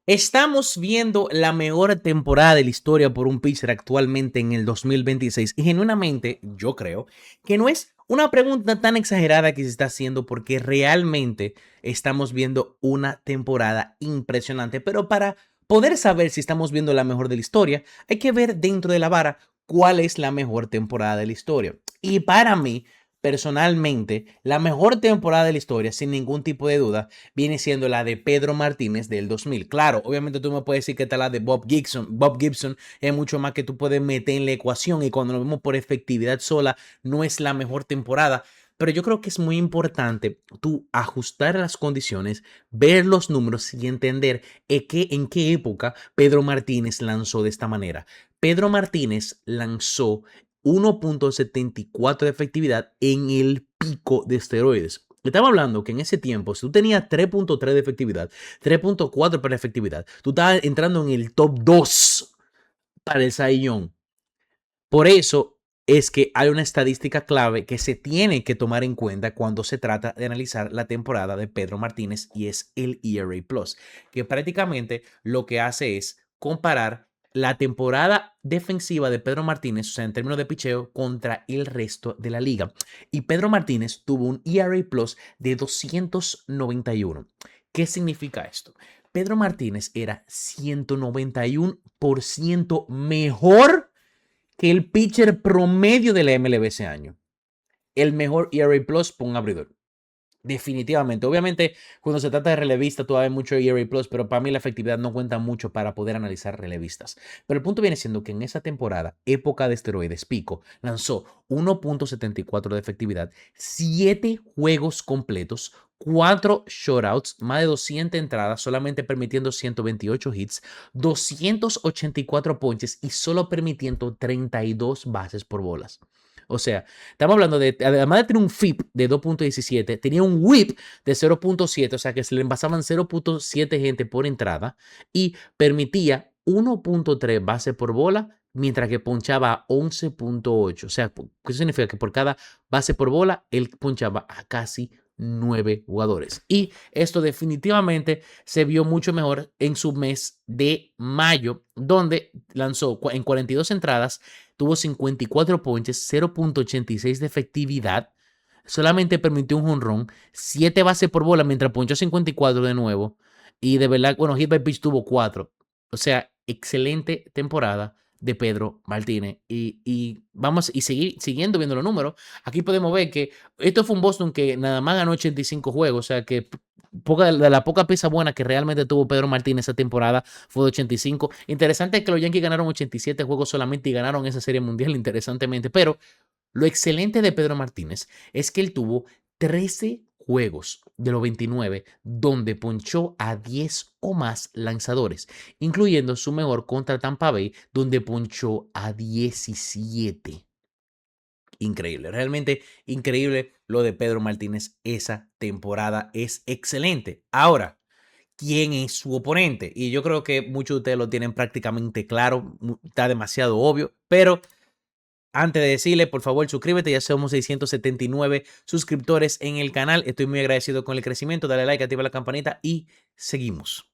Estamos viendo la mejor temporada de la historia por un pitcher actualmente en el 2026 y genuinamente yo creo que no es una pregunta tan exagerada que se está haciendo porque realmente estamos viendo una temporada impresionante, pero para poder saber si estamos viendo la mejor de la historia hay que ver dentro de la vara cuál es la mejor temporada de la historia. Y para mí, personalmente, la mejor temporada de la historia, sin ningún tipo de duda, viene siendo la de Pedro Martínez del 2000. Claro, obviamente tú me puedes decir que está la de Bob Gibson. Bob Gibson es mucho más que tú puedes meter en la ecuación y cuando lo vemos por efectividad sola, no es la mejor temporada. Pero yo creo que es muy importante tú ajustar las condiciones, ver los números y entender en qué época Pedro Martínez lanzó de esta manera. Pedro Martínez lanzó 1.74 de efectividad en el pico de esteroides. Estaba hablando que en ese tiempo, si tú tenías 3.3 de efectividad, 3.4 para efectividad, tú estabas entrando en el top 2 para el Cy Young. Por eso es que hay una estadística clave que se tiene que tomar en cuenta cuando se trata de analizar la temporada de Pedro Martínez y es el ERA Plus, que prácticamente lo que hace es comparar la temporada defensiva de Pedro Martínez, o sea, en términos de picheo, contra el resto de la liga. Y Pedro Martínez tuvo un ERA Plus de 291. ¿Qué significa esto? Pedro Martínez era 191% mejor que el pitcher promedio de la MLB ese año. El mejor ERA Plus por un abridor. Definitivamente. Obviamente, cuando se trata de relevista, tú hay mucho ERA Plus, pero para mí la efectividad no cuenta mucho para poder analizar relevistas. Pero el punto viene siendo que en esa temporada, época de esteroides, pico, lanzó 1.74 de efectividad, 7 juegos completos, 4 shutouts, más de 200 entradas, solamente permitiendo 128 hits, 284 ponches y solo permitiendo 32 bases por bolas. O sea, estamos hablando de, además de tener un FIP de 2.17, tenía un WHIP de 0.7, o sea que se le envasaban 0.7 gente por entrada y permitía 1.3 base por bola, mientras que ponchaba 11.8. O sea, ¿qué significa? Que por cada base por bola, él ponchaba a casi 9 jugadores. Y esto definitivamente se vio mucho mejor en su mes de mayo, donde lanzó en 42 entradas, tuvo 54 ponches, 0.86 de efectividad, solamente permitió un jonrón, 7 bases por bola mientras ponchó 54 de nuevo. Y de verdad, bueno, hit by pitch tuvo 4. O sea, excelente temporada de Pedro Martínez. Y vamos y siguiendo viendo los números. Aquí podemos ver que esto fue un Boston que nada más ganó 85 juegos. O sea que de la poca pieza buena que realmente tuvo Pedro Martínez esa temporada fue de 85. Interesante que los Yankees ganaron 87 juegos solamente y ganaron esa serie mundial, interesantemente. Pero lo excelente de Pedro Martínez es que él tuvo 13 juegos de los 29 donde ponchó a 10 o más lanzadores, incluyendo su mejor contra Tampa Bay, donde ponchó a 17. Increíble, realmente increíble lo de Pedro Martínez esa temporada, es excelente. Ahora, ¿quién es su oponente? Y yo creo que muchos de ustedes lo tienen prácticamente claro, está demasiado obvio, pero antes de decirle, por favor, suscríbete, ya somos 679 suscriptores en el canal. Estoy muy agradecido con el crecimiento. Dale like, activa la campanita y seguimos.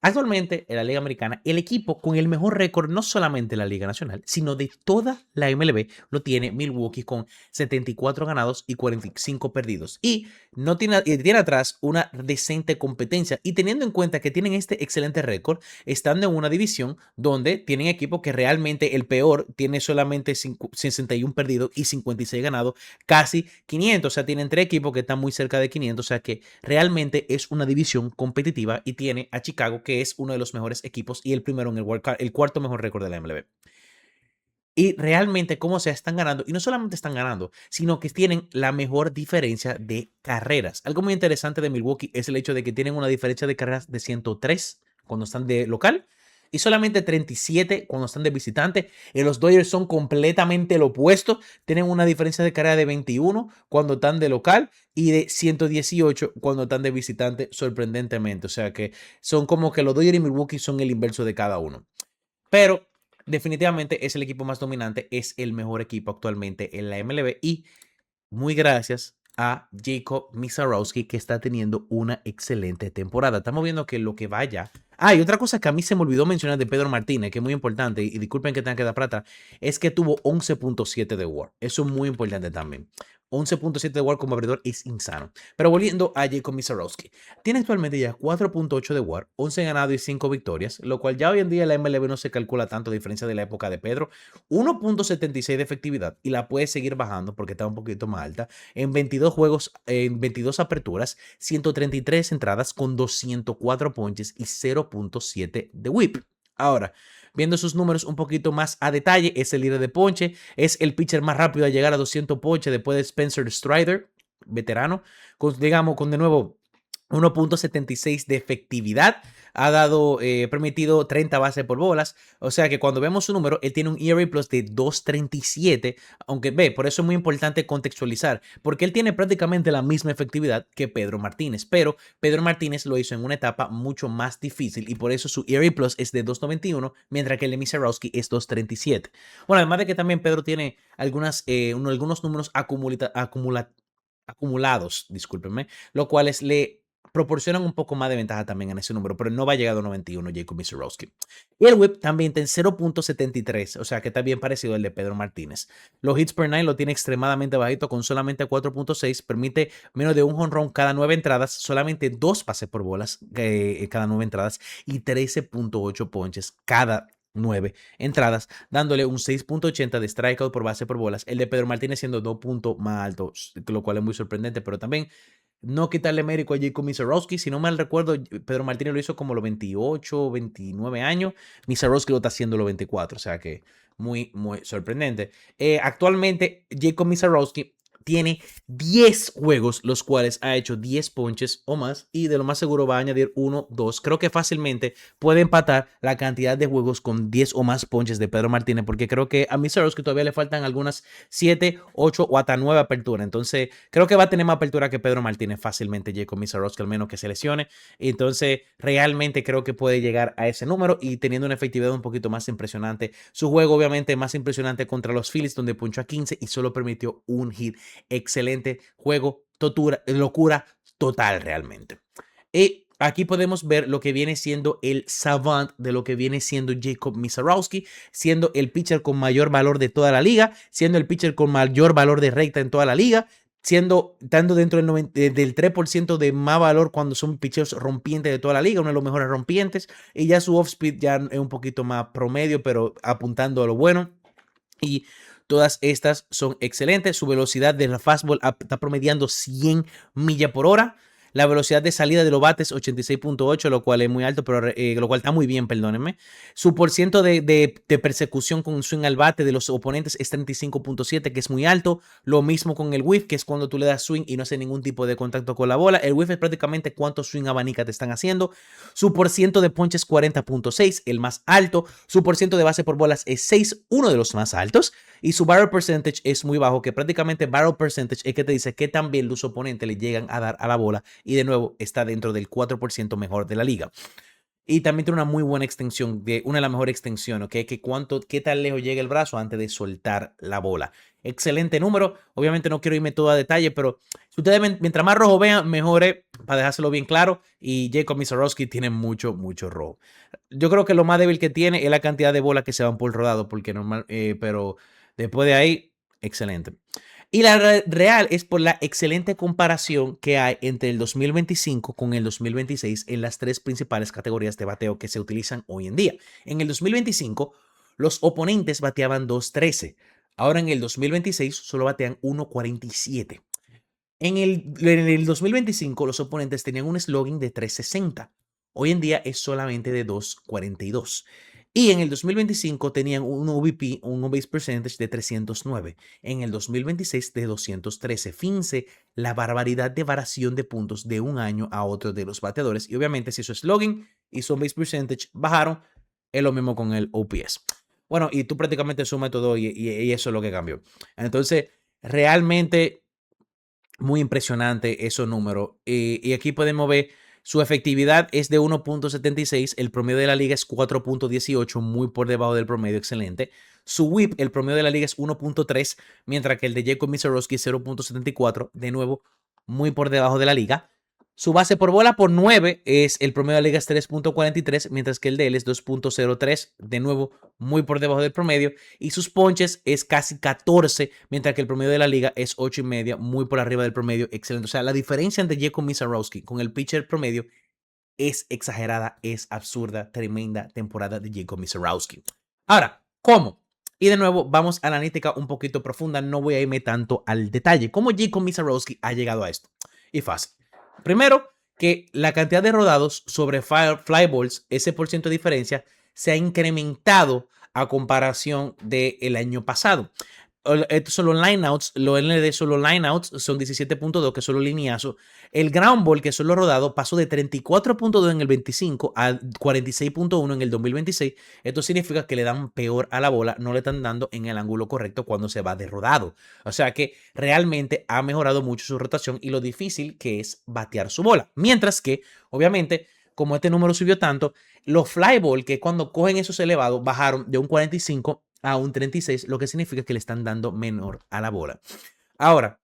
Actualmente en la Liga Americana, el equipo con el mejor récord, no solamente de la Liga Nacional, sino de toda la MLB, lo tiene Milwaukee con 74 ganados y 45 perdidos. Y no tiene atrás una decente competencia. Y teniendo en cuenta que tienen este excelente récord, estando en una división donde tienen equipos que realmente el peor tiene solamente 61 perdidos y 56 ganados, casi 500. O sea, tienen 3 equipos que están muy cerca de 500. O sea que realmente es una división competitiva y tiene a Chicago, que es uno de los mejores equipos y el primero en el wildcard, el cuarto mejor récord de la MLB. Y realmente, cómo se están ganando, y no solamente están ganando, sino que tienen la mejor diferencia de carreras. Algo muy interesante de Milwaukee es el hecho de que tienen una diferencia de carreras de 103 cuando están de local y solamente 37 cuando están de visitante. Y los Dodgers son completamente lo opuesto. Tienen una diferencia de carrera de 21 cuando están de local y de 118 cuando están de visitante, sorprendentemente. O sea que son como que los Dodgers y Milwaukee son el inverso de cada uno. Pero definitivamente es el equipo más dominante, es el mejor equipo actualmente en la MLB y muy gracias a Jacob Misarowski, que está teniendo una excelente temporada. Estamos viendo que lo que vaya Ah, y otra cosa que a mí se me olvidó mencionar de Pedro Martínez, que es muy importante, y disculpen que tenga que dar plata, es que tuvo 11.7 de WAR. Eso es muy importante también. 11.7 de WAR como abridor es insano. Pero volviendo a Jacob Misarowski, tiene actualmente ya 4.8 de WAR, 11 ganados y 5 victorias, lo cual ya hoy en día la MLB no se calcula tanto a diferencia de la época de Pedro. 1.76 de efectividad y la puede seguir bajando porque está un poquito más alta. En 22 juegos, en 22 aperturas, 133 entradas con 204 ponches y 0.7 de whip. Ahora, viendo sus números un poquito más a detalle, es el líder de ponche, es el pitcher más rápido a llegar a 200 ponches después de Spencer Strider, veterano, con, digamos, con de nuevo 1.76 de efectividad. Ha dado, permitido 30 bases por bolas. O sea que cuando vemos su número, él tiene un ERA Plus de 2.37. Aunque ve, por eso es muy importante contextualizar. Porque él tiene prácticamente la misma efectividad que Pedro Martínez. Pero Pedro Martínez lo hizo en una etapa mucho más difícil. Y por eso su ERA Plus es de 2.91. Mientras que el de Misarowski es 2.37. Bueno, además de que también Pedro tiene algunos números acumulados, discúlpenme, lo cual le proporcionan un poco más de ventaja también en ese número, pero no va a llegar a 91 Jacob Misarowski. Y el whip también está en 0.73, o sea que está bien parecido al de Pedro Martínez. Los hits per nine lo tiene extremadamente bajito con solamente 4.6, permite menos de un home run cada 9 entradas, solamente 2 pases por bolas cada 9 entradas y 13.8 ponches cada 9 entradas, dándole un 6.80 de strikeout por base por bolas. El de Pedro Martínez siendo 2 puntos más alto, lo cual es muy sorprendente, pero también no quitarle mérito a Jacob Misarowski. Si no mal recuerdo, Pedro Martínez lo hizo como los 28, 29 años. Misarowski lo está haciendo los 24, o sea que muy, muy sorprendente. Actualmente, Jacob Misarowski tiene 10 juegos, los cuales ha hecho 10 ponches o más, y de lo más seguro va a añadir 1, 2. Creo que fácilmente puede empatar la cantidad de juegos con 10 o más ponches de Pedro Martínez, porque creo que a Misarowski todavía le faltan algunas 7, 8 o hasta 9 aperturas. Entonces, creo que va a tener más apertura que Pedro Martínez fácilmente, Jacob Misarowski, al menos que se lesione. Entonces, realmente creo que puede llegar a ese número y teniendo una efectividad un poquito más impresionante. Su juego, obviamente, más impresionante contra los Phillies, donde punchó a 15 y solo permitió un hit. Excelente juego, locura total realmente. Y aquí podemos ver lo que viene siendo el savant de lo que viene siendo Jacob Misarowski, siendo el pitcher con mayor valor de toda la liga, siendo el pitcher con mayor valor de recta en toda la liga, estando dentro del 3% de más valor cuando son pitchers rompientes de toda la liga, uno de los mejores rompientes, y ya su off-speed ya es un poquito más promedio, pero apuntando a lo bueno. Y todas estas son excelentes. Su velocidad de la fastball está promediando 100 millas por hora. La velocidad de salida de los bates 86.8, lo cual es muy alto, pero lo cual está muy bien, perdónenme. Su porciento de persecución con swing al bate de los oponentes es 35.7, que es muy alto. Lo mismo con el whiff, que es cuando tú le das swing y no hace ningún tipo de contacto con la bola. El whiff es prácticamente cuántos swing abanica te están haciendo. Su porciento de ponches 40.6, el más alto. Su porciento de base por bolas es 6, uno de los más altos. Y su barrel percentage es muy bajo, que prácticamente barrel percentage es que te dice que también los oponentes le llegan a dar a la bola. Y de nuevo está dentro del 4% mejor de la liga. Y también tiene una muy buena extensión, una de las mejores extensiones, ¿ok? Qué tan lejos llega el brazo antes de soltar la bola. Excelente número. Obviamente no quiero irme todo a detalle, pero si ustedes mientras más rojo vean, mejor es, para dejárselo bien claro. Y Jacob Misarowski tiene mucho, mucho rojo. Yo creo que lo más débil que tiene es la cantidad de bolas que se van por rodado, porque pero después de ahí, excelente. Y la real es por la excelente comparación que hay entre el 2025 con el 2026 en las tres principales categorías de bateo que se utilizan hoy en día. En el 2025, los oponentes bateaban 2.13. Ahora en el 2026 solo batean 1.47. En el 2025 los oponentes tenían un slogan de 360. Hoy en día es solamente de 242. Y en el 2025 tenían un OBP, un on-base percentage de 309. En el 2026 de 213. Fíjense la barbaridad de variación de puntos de un año a otro de los bateadores. Y obviamente si su slogan y su on-base percentage bajaron, es lo mismo con el OPS. Bueno, y tú prácticamente sumas todo y eso es lo que cambió. Entonces, realmente muy impresionante esos números. Y aquí podemos ver su efectividad es de 1.76, el promedio de la liga es 4.18, muy por debajo del promedio, excelente. Su whip, el promedio de la liga es 1.3, mientras que el de Jacob Misarowski es 0.74, de nuevo, muy por debajo de la liga. Su base por bola por 9 es el promedio de la liga es 3.43, mientras que el de él es 2.03, de nuevo muy por debajo del promedio, y sus ponches es casi 14, mientras que el promedio de la liga es 8.5, muy por arriba del promedio, excelente. O sea, la diferencia entre Jacob Misiorowski con el pitcher promedio es exagerada, es absurda, tremenda temporada de Jacob Misiorowski. Ahora, ¿cómo? Y de nuevo, vamos a la analítica un poquito profunda, no voy a irme tanto al detalle. ¿Cómo Jacob Misiorowski ha llegado a esto? Y fácil. Primero, que la cantidad de rodados sobre fly balls, ese por ciento de diferencia, se ha incrementado a comparación del año pasado. Estos son los lineouts, los LND son los lineouts, son 17.2, que son los lineazos. El ground ball, que son los rodados, pasó de 34.2 en el 25 a 46.1 en el 2026. Esto significa que le dan peor a la bola, no le están dando en el ángulo correcto cuando se va de rodado. O sea que realmente ha mejorado mucho su rotación y lo difícil que es batear su bola. Mientras que, obviamente, como este número subió tanto, los fly ball, que cuando cogen esos elevados, bajaron de un 45 a un 36, lo que significa que le están dando menor a la bola. Ahora,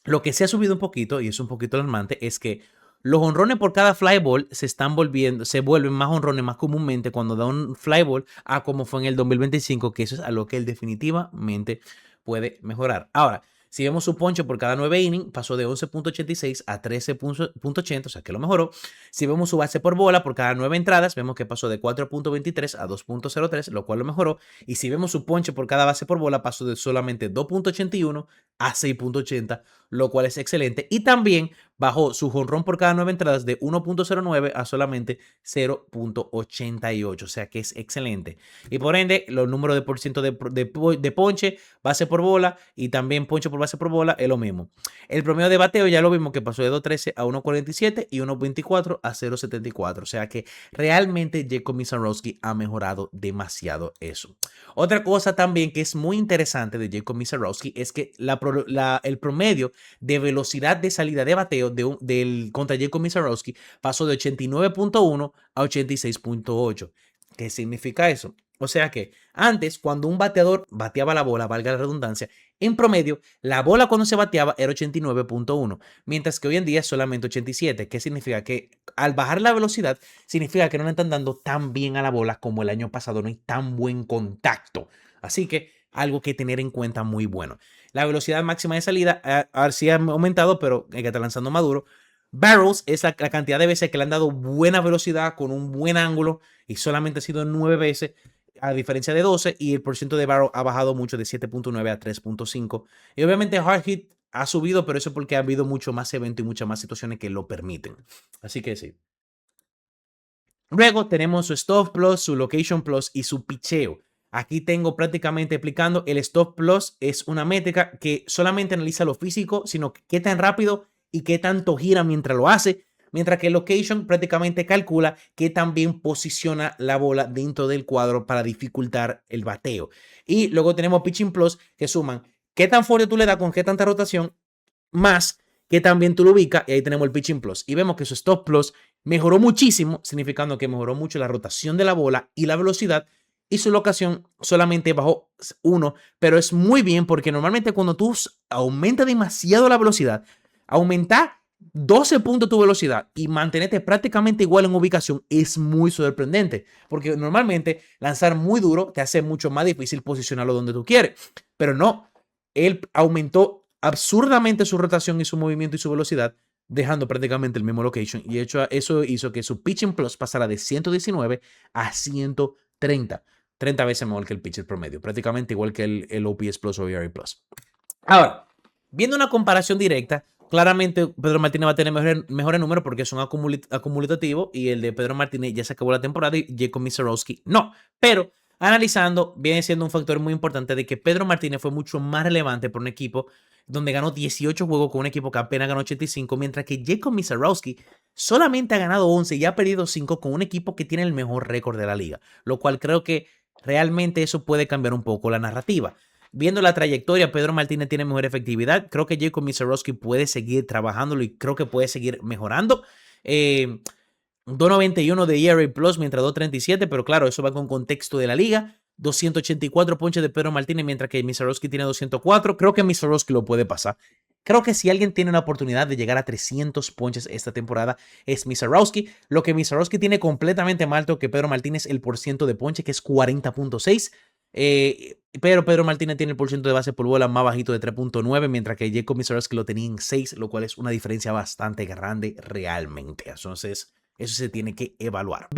lo que se ha subido un poquito, y es un poquito alarmante, es que los honrones por cada fly ball se vuelven más honrones más comúnmente cuando da un fly ball a como fue en el 2025, que eso es a lo que él definitivamente puede mejorar. Ahora, si vemos su ponche por cada 9 innings, pasó de 11.86 a 13.80, o sea que lo mejoró. Si vemos su base por bola por cada 9 entradas, vemos que pasó de 4.23 a 2.03, lo cual lo mejoró. Y si vemos su ponche por cada base por bola, pasó de solamente 2.81 a 6.80, lo cual es excelente. Y también bajó su jonrón por cada 9 entradas de 1.09 a solamente 0.88, o sea que es excelente. Y por ende, los números de por ciento de ponche, base por bola y también ponche por base por bola es lo mismo. El promedio de bateo ya lo vimos que pasó de 2.13 a 1.47 y 1.24 a 0.74, o sea que realmente Jacob Misiorowski ha mejorado demasiado eso. Otra cosa también que es muy interesante de Jacob Misiorowski es que el promedio de velocidad de salida de bateo contra Jacob Misiorowski pasó de 89.1 a 86.8. ¿Qué significa eso? O sea que antes, cuando un bateador bateaba la bola, valga la redundancia, en promedio, la bola cuando se bateaba era 89.1, mientras que hoy en día es solamente 87. ¿Qué significa? Que al bajar la velocidad, significa que no le están dando tan bien a la bola como el año pasado, no hay tan buen contacto. Así que algo que tener en cuenta muy bueno. La velocidad máxima de salida sí ha aumentado, pero hay que estar lanzando Maduro. Barrels es la cantidad de veces que le han dado buena velocidad con un buen ángulo y solamente ha sido 9 veces a diferencia de 12 y el porcentaje de barrel ha bajado mucho de 7.9 a 3.5 y obviamente hard hit ha subido, pero eso es porque ha habido mucho más evento y muchas más situaciones que lo permiten. Así que sí. Luego tenemos su Stop Plus, su Location Plus y su picheo. Aquí tengo prácticamente explicando, el Stop Plus es una métrica que solamente analiza lo físico, sino qué tan rápido y qué tanto gira mientras lo hace, mientras que el Location prácticamente calcula qué tan bien posiciona la bola dentro del cuadro para dificultar el bateo. Y luego tenemos Pitching Plus, que suman qué tan fuerte tú le das con qué tanta rotación, más que también tú lo ubicas, y ahí tenemos el Pitching Plus. Y vemos que su Stop Plus mejoró muchísimo, significando que mejoró mucho la rotación de la bola y la velocidad, y su locación solamente bajó 1, pero es muy bien porque normalmente cuando tú aumentas demasiado la velocidad, aumentar 12 puntos tu velocidad y mantenerte prácticamente igual en ubicación es muy sorprendente, porque normalmente lanzar muy duro te hace mucho más difícil posicionarlo donde tú quieres, pero no, él aumentó absurdamente su rotación y su movimiento y su velocidad, dejando prácticamente el mismo location, y eso hizo que su pitching plus pasara de 119 a 130. 30 veces mejor que el pitcher promedio, prácticamente igual que el OPS Plus o ERA Plus. Ahora, viendo una comparación directa, claramente Pedro Martínez va a tener mejores números porque son acumulativos y el de Pedro Martínez ya se acabó la temporada y Jacob Misiorowski no. Pero analizando, viene siendo un factor muy importante de que Pedro Martínez fue mucho más relevante por un equipo donde ganó 18 juegos con un equipo que apenas ganó 85, mientras que Jacob Misiorowski solamente ha ganado 11 y ha perdido 5 con un equipo que tiene el mejor récord de la liga, lo cual creo que realmente eso puede cambiar un poco la narrativa. Viendo la trayectoria, Pedro Martínez tiene mejor efectividad. Creo que Jacob Misiorowski puede seguir trabajándolo y creo que puede seguir mejorando. 2.91 de ERA Plus mientras 2.37, pero claro, eso va con contexto de la liga. 284 ponches de Pedro Martínez, mientras que Misarowski tiene 204. Creo que Misarowski lo puede pasar. Creo que si alguien tiene una oportunidad de llegar a 300 ponches esta temporada es Misarowski. Lo que Misarowski tiene completamente más alto que Pedro Martínez, el porciento de ponche, que es 40.6. Pero Pedro Martínez tiene el porciento de base por bola más bajito de 3.9, mientras que Jacob Misarowski lo tenía en 6, lo cual es una diferencia bastante grande realmente. Entonces, eso se tiene que evaluar.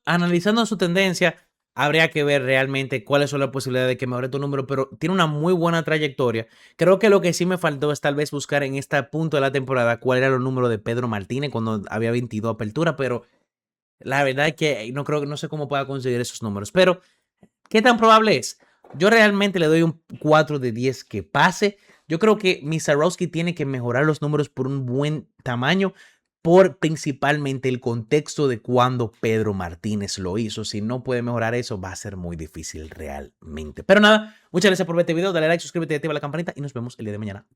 Analizando su tendencia, habría que ver realmente cuáles son las posibilidades de que mejore tu número, pero tiene una muy buena trayectoria. Creo que lo que sí me faltó es tal vez buscar en este punto de la temporada cuál era el número de Pedro Martínez cuando había 22 aperturas, pero la verdad es que no sé cómo pueda conseguir esos números. Pero, ¿qué tan probable es? Yo realmente le doy un 4 de 10 que pase. Yo creo que Misarowski tiene que mejorar los números por un buen tamaño, por principalmente el contexto de cuando Pedro Martínez lo hizo. Si no puede mejorar eso, va a ser muy difícil realmente. Pero nada, muchas gracias por ver este video. Dale like, suscríbete y activa la campanita y nos vemos el día de mañana.